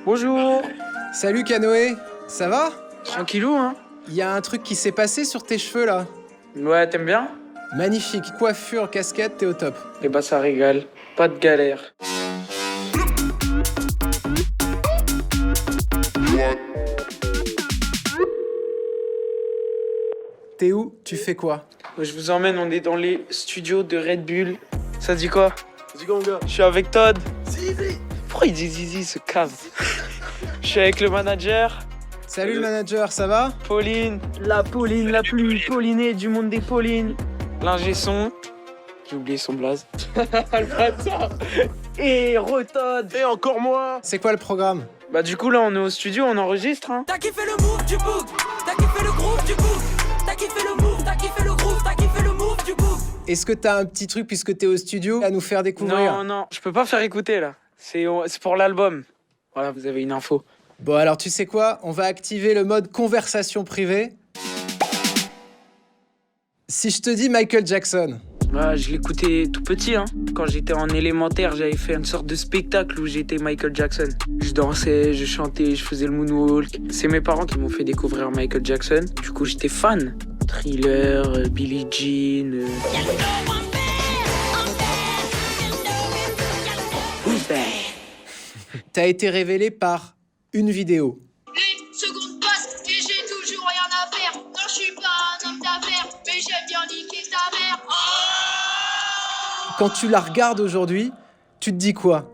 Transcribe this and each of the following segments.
Bonjour. Salut Canoë, ça va? Tranquillou, hein? Il y a un truc qui s'est passé sur tes cheveux là. Ouais, t'aimes bien? Magnifique, coiffure, casquette, t'es au top. Eh bah ça régale, pas de galère. T'es où? Tu fais quoi? Je vous emmène, on est dans les studios de Red Bull. Ça dit quoi? Ça dit quoi, mon gars? Je suis avec Todd. Zizi. Pourquoi il dit Zizi, ce cave? Je suis avec le manager. Salut le manager, ça va? Pauline, la Pauline la plus paulinée du monde des Paulines. L'ingé son. J'ai oublié son blaze. Le bâtard. Et Retod. Et encore moi. C'est quoi le programme? Bah du coup là on est au studio, on enregistre hein. T'as kiffé le move du book, t'as kiffé le groove du book, t'as kiffé le move, t'as kiffé le groove, t'as kiffé le move du book. Est-ce que t'as un petit truc puisque t'es au studio à nous faire découvrir? Non, je peux pas faire écouter là. C'est pour l'album. Voilà, vous avez une info. Bon alors tu sais quoi? On va activer le mode conversation privée. Si je te dis Michael Jackson. Bah, je l'écoutais tout petit hein. Quand j'étais en élémentaire, j'avais fait une sorte de spectacle où j'étais Michael Jackson. Je dansais, je chantais, je faisais le moonwalk. C'est mes parents qui m'ont fait découvrir Michael Jackson. Du coup, j'étais fan. Thriller, Billie Jean. T'as été révélé par une vidéo. Les secondes passent et j'ai toujours rien à faire. Non, je suis pas un homme d'affaires, mais j'aime bien niquer ta mère. Quand tu la regardes aujourd'hui, tu te dis quoi?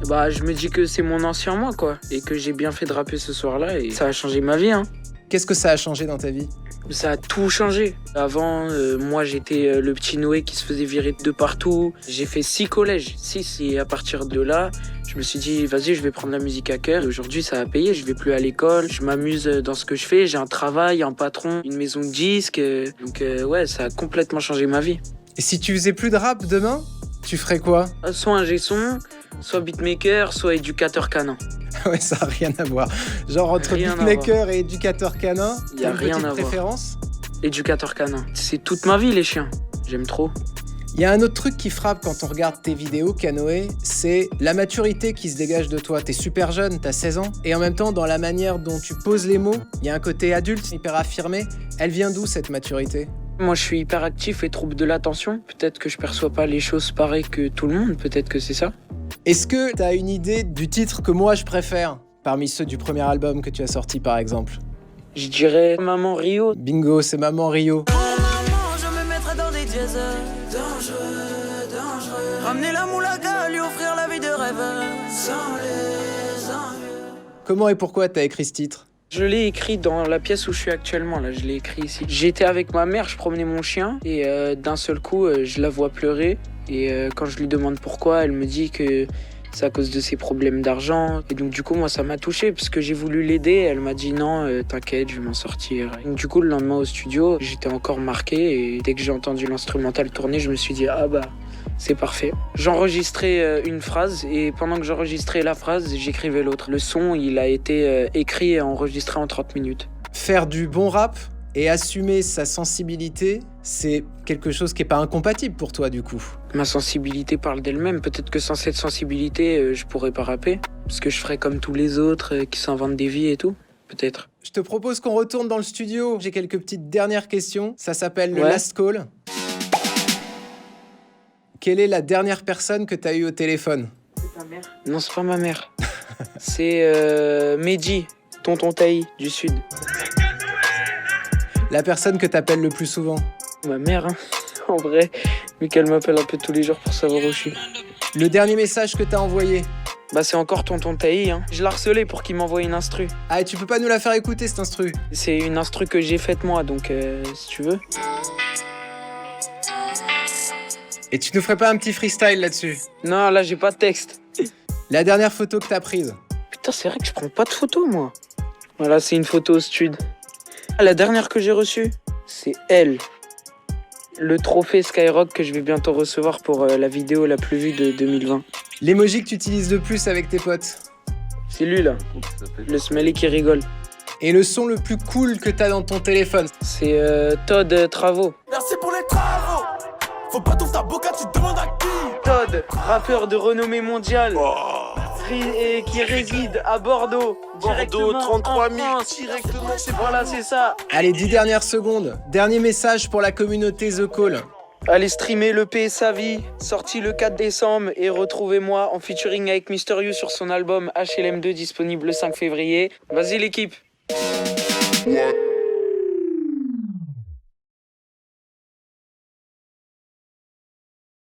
Bah, je me dis que c'est mon ancien moi quoi. Et que j'ai bien fait de rapper ce soir-là et ça a changé ma vie hein. Qu'est-ce que ça a changé dans ta vie? Ça a tout changé. Avant, moi, j'étais le petit Noé qui se faisait virer de partout. J'ai fait 6 collèges, 6. Et à partir de là, je me suis dit, vas-y, je vais prendre la musique à cœur. Aujourd'hui, ça a payé. Je vais plus à l'école. Je m'amuse dans ce que je fais. J'ai un travail, un patron, une maison de disques. Donc, ouais, ça a complètement changé ma vie. Et si tu faisais plus de rap demain, tu ferais quoi? Soit ingé son, soit beatmaker, soit éducateur canin. Ouais, ça a rien à voir. Genre entre Rien à beatmaker et éducateur canin, Y a t'as une rien petite à voir. préférence? Éducateur canin. C'est toute ma vie, les chiens. J'aime trop. Il y a un autre truc qui frappe quand on regarde tes vidéos, Canoë, c'est la maturité qui se dégage de toi. T'es super jeune, t'as 16 ans, et en même temps, dans la manière dont tu poses les mots, il y a un côté adulte, hyper affirmé. Elle vient d'où, cette maturité? Moi, je suis hyper actif et trouble de l'attention. Peut-être que je perçois pas les choses pareilles que tout le monde. Peut-être que c'est ça. Est-ce que t'as une idée du titre que moi je préfère, parmi ceux du premier album que tu as sorti, par exemple? Je dirais Maman Rio. Bingo, c'est Maman Rio. Pour maman, je me mettrai dans des dièses. Dangereux, dangereux. Ramener la moulaga, lui offrir la vie de rêve. Sans les envieux. Comment et pourquoi t'as écrit ce titre? Je l'ai écrit dans la pièce où je suis actuellement. Là, je l'ai écrit ici. J'étais avec ma mère, je promenais mon chien et d'un seul coup, je la vois pleurer. Et quand je lui demande pourquoi, elle me dit que c'est à cause de ses problèmes d'argent. Et donc du coup, moi, ça m'a touché parce que j'ai voulu l'aider. Elle m'a dit non, t'inquiète, je vais m'en sortir. Donc du coup, le lendemain au studio, j'étais encore marqué. Et dès que j'ai entendu l'instrumental tourner, je me suis dit ah bah c'est parfait. J'enregistrais une phrase et pendant que j'enregistrais la phrase, j'écrivais l'autre. Le son, il a été écrit et enregistré en 30 minutes. Faire du bon rap et assumer sa sensibilité, c'est quelque chose qui est pas incompatible pour toi du coup. Ma sensibilité parle d'elle-même. Peut-être que sans cette sensibilité, je pourrais pas rapper. Parce que je ferais comme tous les autres qui s'inventent des vies et tout. Peut-être. Je te propose qu'on retourne dans le studio. J'ai quelques petites dernières questions. Ça s'appelle le Ouais. Last Call. Quelle est la dernière personne que t'as eue au téléphone? C'est ta mère? Non, c'est pas ma mère. C'est Mehdi, tonton Taï, du Sud. La personne que t'appelles le plus souvent? Ma mère, hein. En vrai, vu qu'elle m'appelle un peu tous les jours pour savoir où je suis. Le dernier message que t'as envoyé? Bah c'est encore tonton Taï, hein. Je l'ai harcelé pour qu'il m'envoie une instru. Ah, et tu peux pas nous la faire écouter cette instru? C'est une instru que j'ai faite moi, donc si tu veux. Et tu nous ferais pas un petit freestyle là-dessus? Non, là j'ai pas de texte. La dernière photo que t'as prise? Putain, c'est vrai que je prends pas de photos, moi. Voilà, c'est une photo au stud. La dernière que j'ai reçue, c'est elle. Le trophée Skyrock que je vais bientôt recevoir pour la vidéo la plus vue de 2020. L'emoji que tu utilises le plus avec tes potes? C'est lui, là. Le smelly qui rigole. Et le son le plus cool que t'as dans ton téléphone? C'est Todd Travaux. Merci pour les travaux. Faut pas t'ouvrir ta boca, tu demandes à qui? Todd, rappeur de renommée mondiale. et qui réside à Bordeaux. Bordeaux, 33 000 France. directement, c'est Voilà, c'est ça. Allez, 10 dernières secondes. Dernier message pour la communauté The Call. Allez streamer l'EP Sa Vie, sorti le 4 décembre, et retrouvez-moi en featuring avec Mister You sur son album HLM2, disponible le 5 février. Vas-y l'équipe. Ouais.